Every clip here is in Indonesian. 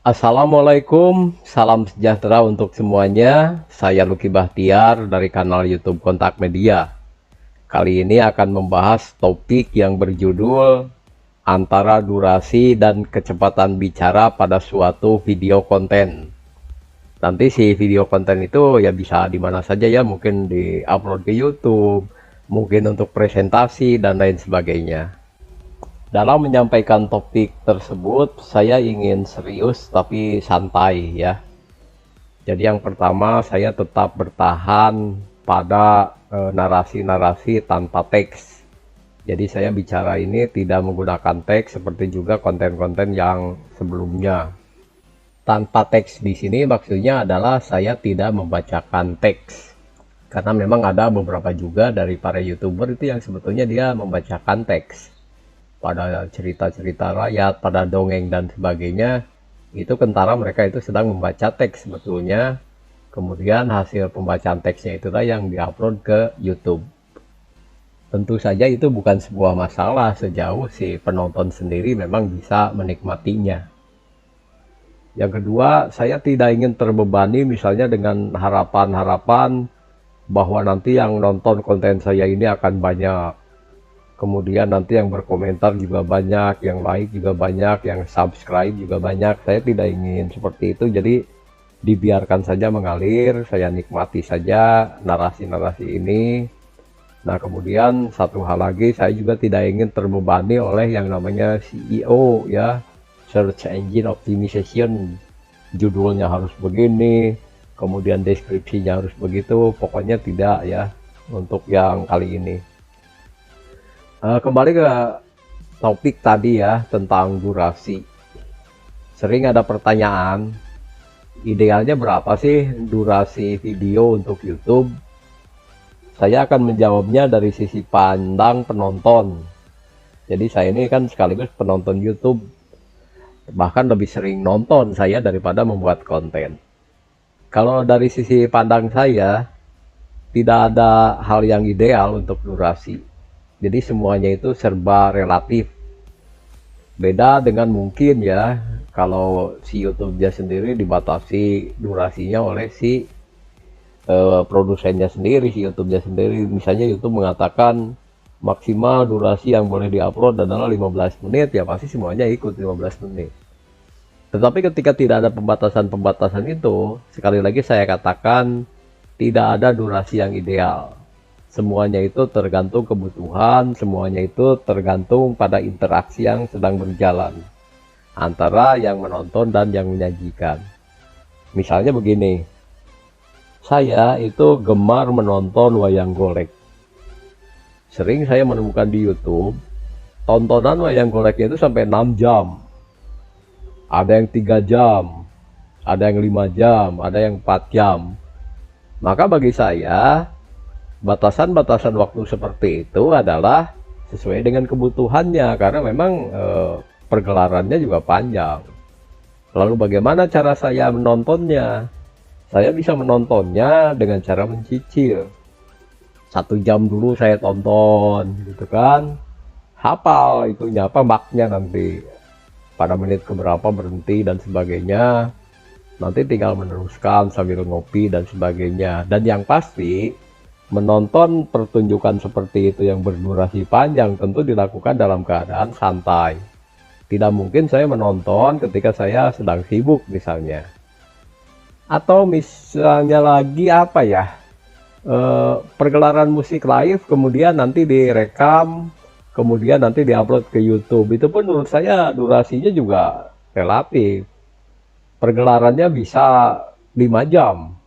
Assalamualaikum, salam sejahtera untuk semuanya. Saya Lucky Bahtiar dari kanal YouTube Kontak Media. Kali ini akan membahas topik yang berjudul antara durasi dan kecepatan bicara pada suatu video konten. Nanti si video konten itu ya bisa di mana saja ya, mungkin di-upload ke YouTube, mungkin untuk presentasi dan lain sebagainya. Dalam menyampaikan topik tersebut, saya ingin serius tapi santai ya. Jadi yang pertama, saya tetap bertahan pada narasi-narasi tanpa teks. Jadi saya bicara ini tidak menggunakan teks seperti juga konten-konten yang sebelumnya. Tanpa teks di sini maksudnya adalah saya tidak membacakan teks. Karena memang ada beberapa juga dari para YouTuber itu yang sebetulnya dia membacakan teks pada cerita-cerita rakyat, pada dongeng dan sebagainya, itu kentara mereka itu sedang membaca teks sebetulnya. Kemudian hasil pembacaan teksnya itulah yang diupload ke YouTube. Tentu saja itu bukan sebuah masalah sejauh si penonton sendiri memang bisa menikmatinya. Yang kedua, saya tidak ingin terbebani misalnya dengan harapan-harapan bahwa nanti yang nonton konten saya ini akan banyak. Kemudian nanti yang berkomentar juga banyak, yang like juga banyak, yang subscribe juga banyak. Saya tidak ingin seperti itu, jadi dibiarkan saja mengalir, saya nikmati saja narasi-narasi ini. Nah, kemudian satu hal lagi, saya juga tidak ingin terbebani oleh yang namanya SEO ya, Search Engine Optimization. Judulnya harus begini, kemudian deskripsinya harus begitu, pokoknya tidak ya untuk yang kali ini. Kembali ke topik tadi ya tentang durasi. Sering ada pertanyaan, idealnya berapa sih durasi video untuk YouTube? Saya akan menjawabnya dari sisi pandang penonton. Jadi saya ini kan sekaligus penonton YouTube, bahkan lebih sering nonton saya daripada membuat konten. Kalau dari sisi pandang saya, tidak ada hal yang ideal untuk durasi. Jadi semuanya itu serba relatif. Beda dengan mungkin ya, kalau si YouTube-nya sendiri dibatasi durasinya oleh si produsennya sendiri, si YouTube-nya sendiri. Misalnya YouTube mengatakan maksimal durasi yang boleh diupload adalah 15 menit, ya pasti semuanya ikut 15 menit. Tetapi ketika tidak ada pembatasan-pembatasan itu, sekali lagi saya katakan tidak ada durasi yang ideal. Semuanya itu tergantung kebutuhan, semuanya itu tergantung pada interaksi yang sedang berjalan antara yang menonton dan yang menyajikan. Misalnya begini, saya itu gemar menonton wayang golek. Sering saya menemukan di YouTube, tontonan wayang goleknya itu sampai 6 jam. Ada yang 3 jam, ada yang 5 jam, ada yang 4 jam. Maka bagi saya, batasan-batasan waktu seperti itu adalah sesuai dengan kebutuhannya, karena memang pergelarannya juga panjang. Lalu bagaimana cara saya menontonnya? Saya bisa menontonnya dengan cara mencicil. 1 jam dulu saya tonton gitu kan, hafal itunya apa maknya, nanti pada menit keberapa berhenti dan sebagainya, nanti tinggal meneruskan sambil ngopi dan sebagainya. Dan yang pasti, menonton pertunjukan seperti itu yang berdurasi panjang tentu dilakukan dalam keadaan santai. Tidak mungkin saya menonton ketika saya sedang sibuk misalnya. Atau misalnya lagi apa ya, pergelaran musik live kemudian nanti direkam, kemudian nanti diupload ke YouTube. Itu pun menurut saya durasinya juga relatif. Pergelarannya bisa 5 jam.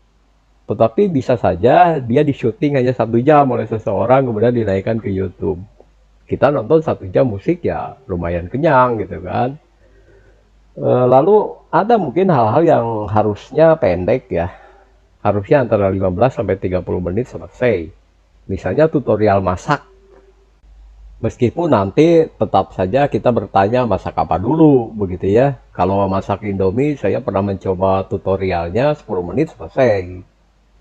Tetapi bisa saja dia di syuting hanya 1 jam oleh seseorang kemudian dinaikkan ke YouTube. Kita nonton 1 jam musik ya lumayan kenyang gitu kan. Lalu ada mungkin hal-hal yang harusnya pendek ya. Harusnya antara 15 sampai 30 menit selesai. Misalnya tutorial masak. Meskipun nanti tetap saja kita bertanya masak apa dulu begitu ya. Kalau masak Indomie saya pernah mencoba tutorialnya 10 menit selesai.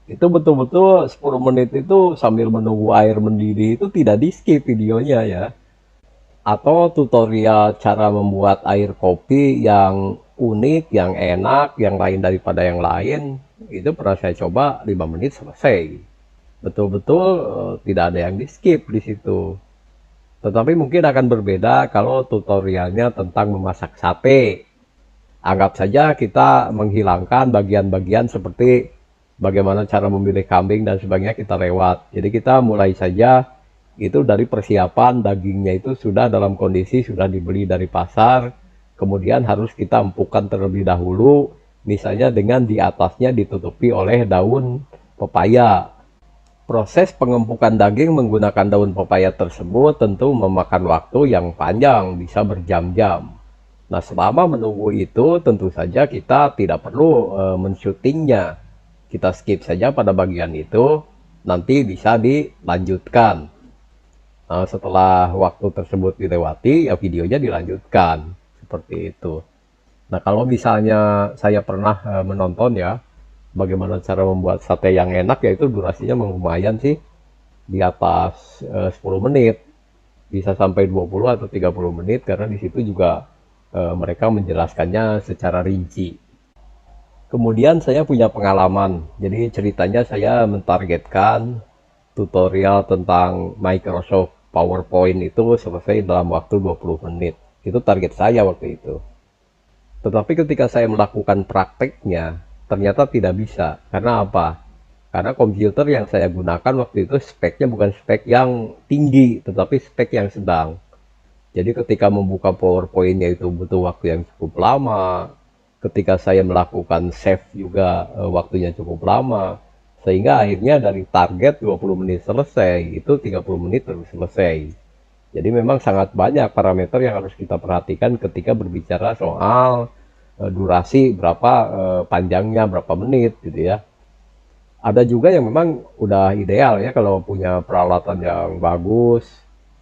Itu betul-betul 10 menit itu sambil menunggu air mendidih itu tidak di skip videonya ya. Atau tutorial cara membuat air kopi yang unik, yang enak, yang lain daripada yang lain, itu pernah saya coba 5 menit selesai. Betul-betul tidak ada yang di skip di situ. Tetapi mungkin akan berbeda kalau tutorialnya tentang memasak sate. Anggap saja kita menghilangkan bagian-bagian seperti bagaimana cara memilih kambing dan sebagainya kita lewat. Jadi kita mulai saja itu dari persiapan dagingnya itu sudah dalam kondisi sudah dibeli dari pasar. Kemudian harus kita empukkan terlebih dahulu, misalnya dengan di atasnya ditutupi oleh daun pepaya. Proses pengempukan daging menggunakan daun pepaya tersebut tentu memakan waktu yang panjang, bisa berjam-jam. Nah, selama menunggu itu tentu saja kita tidak perlu mensyutingnya. Kita skip saja pada bagian itu, nanti bisa dilanjutkan. Nah, setelah waktu tersebut dilewati, ya videonya dilanjutkan. Seperti itu. Nah, kalau misalnya saya pernah menonton ya, bagaimana cara membuat sate yang enak, yaitu durasinya lumayan sih, di atas 10 menit. Bisa sampai 20 atau 30 menit, karena di situ juga mereka menjelaskannya secara rinci. Kemudian saya punya pengalaman. Jadi ceritanya saya mentargetkan tutorial tentang Microsoft PowerPoint itu selesai dalam waktu 20 menit. Itu target saya waktu itu. Tetapi ketika saya melakukan prakteknya, ternyata tidak bisa. Karena apa? Karena komputer yang saya gunakan waktu itu speknya bukan spek yang tinggi, tetapi spek yang sedang. Jadi ketika membuka PowerPoint-nya itu butuh waktu yang cukup lama. Ketika saya melakukan save juga waktunya cukup lama. Sehingga akhirnya dari target 20 menit selesai, itu 30 menit terus selesai. Jadi memang sangat banyak parameter yang harus kita perhatikan ketika berbicara soal durasi berapa panjangnya, berapa menit gitu ya. Ada juga yang memang udah ideal ya kalau punya peralatan yang bagus.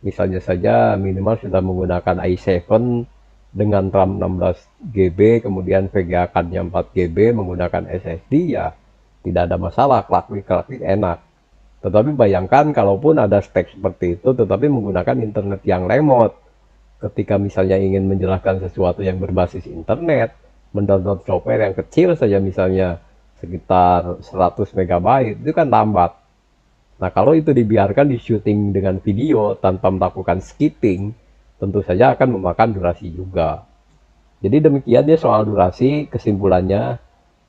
Misalnya saja minimal sudah menggunakan i7 dengan RAM 16 GB, kemudian VGA card-nya 4 GB, menggunakan SSD, ya tidak ada masalah, klik-klik enak. Tetapi bayangkan kalaupun ada spek seperti itu, tetapi menggunakan internet yang lemot. Ketika misalnya ingin menjelaskan sesuatu yang berbasis internet, mendownload software yang kecil saja misalnya sekitar 100 MB, itu kan lambat. Nah, kalau itu dibiarkan di syuting dengan video tanpa melakukan skipping, tentu saja akan memakan durasi juga. Jadi demikian ya soal durasi. Kesimpulannya,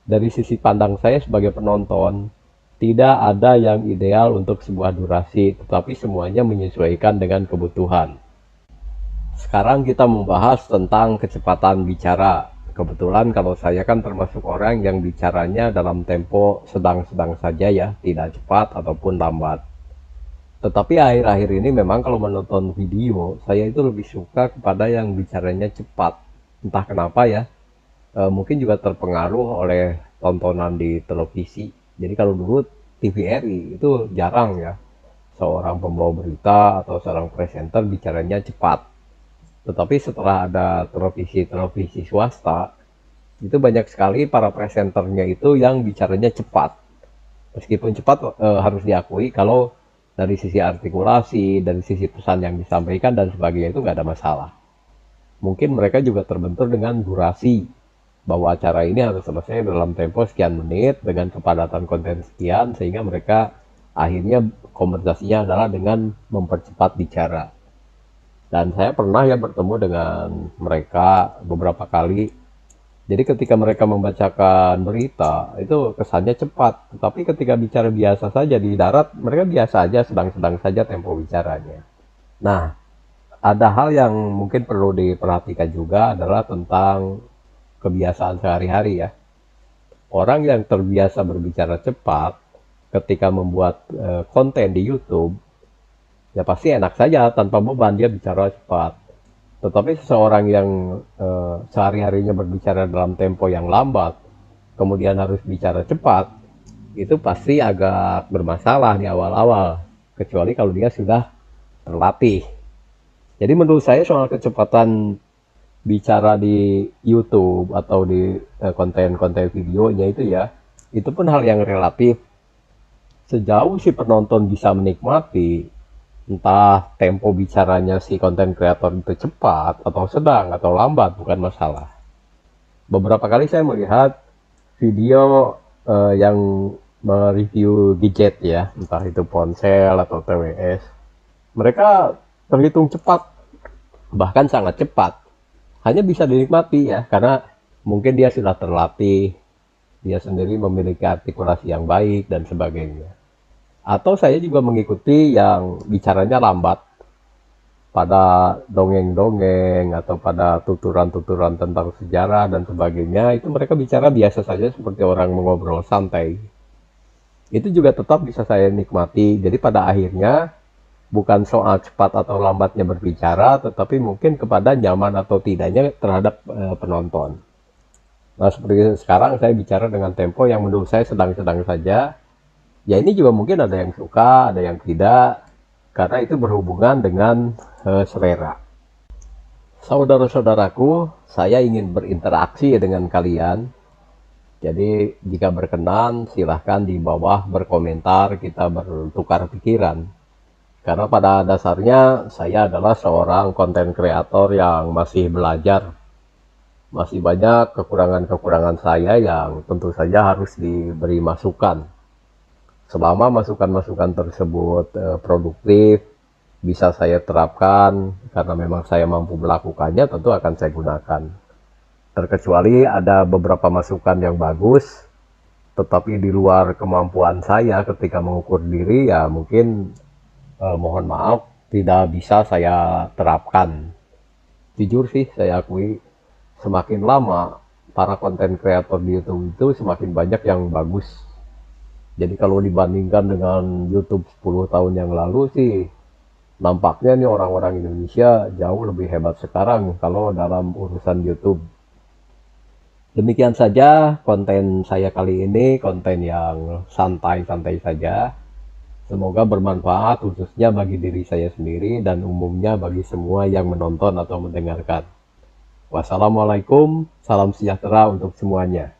dari sisi pandang saya sebagai penonton, tidak ada yang ideal untuk sebuah durasi, tetapi semuanya menyesuaikan dengan kebutuhan. Sekarang kita membahas tentang kecepatan bicara. Kebetulan kalau saya kan termasuk orang yang bicaranya dalam tempo sedang-sedang saja ya, tidak cepat ataupun lambat. Tetapi akhir-akhir ini memang kalau menonton video, saya itu lebih suka kepada yang bicaranya cepat. Entah kenapa ya, mungkin juga terpengaruh oleh tontonan di televisi. Jadi kalau dulu TVRI itu jarang ya, seorang pembawa berita atau seorang presenter bicaranya cepat. Tetapi setelah ada televisi swasta, itu banyak sekali para presenternya itu yang bicaranya cepat. Meskipun cepat harus diakui kalau dari sisi artikulasi, dari sisi pesan yang disampaikan dan sebagainya itu nggak ada masalah. Mungkin mereka juga terbentur dengan durasi, bahwa acara ini harus selesai dalam tempo sekian menit dengan kepadatan konten sekian, sehingga mereka akhirnya konversasinya adalah dengan mempercepat bicara. Dan saya pernah ya bertemu dengan mereka beberapa kali. Jadi ketika mereka membacakan berita, itu kesannya cepat. Tetapi ketika bicara biasa saja di darat, mereka biasa aja, sedang-sedang saja tempo bicaranya. Nah, ada hal yang mungkin perlu diperhatikan juga adalah tentang kebiasaan sehari-hari ya. Orang yang terbiasa berbicara cepat, ketika membuat konten di YouTube, ya pasti enak saja tanpa beban dia bicara cepat. Tetapi seseorang yang sehari-harinya berbicara dalam tempo yang lambat, kemudian harus bicara cepat, itu pasti agak bermasalah di awal-awal, kecuali kalau dia sudah terlatih. Jadi menurut saya soal kecepatan bicara di YouTube atau di konten-konten videonya itu ya, itu pun hal yang relatif. Sejauh si penonton bisa menikmati, entah tempo bicaranya si konten kreator itu cepat atau sedang atau lambat, bukan masalah. Beberapa kali saya melihat video yang mereview gadget ya, entah itu ponsel atau TWS. Mereka terhitung cepat, bahkan sangat cepat. Hanya bisa dinikmati ya, karena mungkin dia sudah terlatih, dia sendiri memiliki artikulasi yang baik dan sebagainya. Atau saya juga mengikuti yang bicaranya lambat, pada dongeng-dongeng atau pada tuturan-tuturan tentang sejarah dan sebagainya, itu mereka bicara biasa saja seperti orang mengobrol santai. Itu juga tetap bisa saya nikmati. Jadi pada akhirnya bukan soal cepat atau lambatnya berbicara, tetapi mungkin kepada nyaman atau tidaknya terhadap penonton. Nah, seperti sekarang saya bicara dengan tempo yang menurut saya sedang-sedang saja. Ya ini juga mungkin ada yang suka, ada yang tidak, karena itu berhubungan dengan selera. Saudara-saudaraku, saya ingin berinteraksi dengan kalian. Jadi jika berkenan, silahkan di bawah berkomentar, kita bertukar pikiran. Karena pada dasarnya saya adalah seorang konten kreator yang masih belajar. Masih banyak kekurangan-kekurangan saya yang tentu saja harus diberi masukan. Selama masukan-masukan tersebut produktif, bisa saya terapkan, karena memang saya mampu melakukannya, tentu akan saya gunakan. Terkecuali ada beberapa masukan yang bagus, tetapi di luar kemampuan saya ketika mengukur diri, ya mungkin mohon maaf, tidak bisa saya terapkan. Jujur sih, saya akui, semakin lama para konten kreator di YouTube itu semakin banyak yang bagus. Jadi kalau dibandingkan dengan YouTube 10 tahun yang lalu sih, nampaknya nih orang-orang Indonesia jauh lebih hebat sekarang kalau dalam urusan YouTube. Demikian saja konten saya kali ini, konten yang santai-santai saja. Semoga bermanfaat khususnya bagi diri saya sendiri dan umumnya bagi semua yang menonton atau mendengarkan. Wassalamualaikum, salam sejahtera untuk semuanya.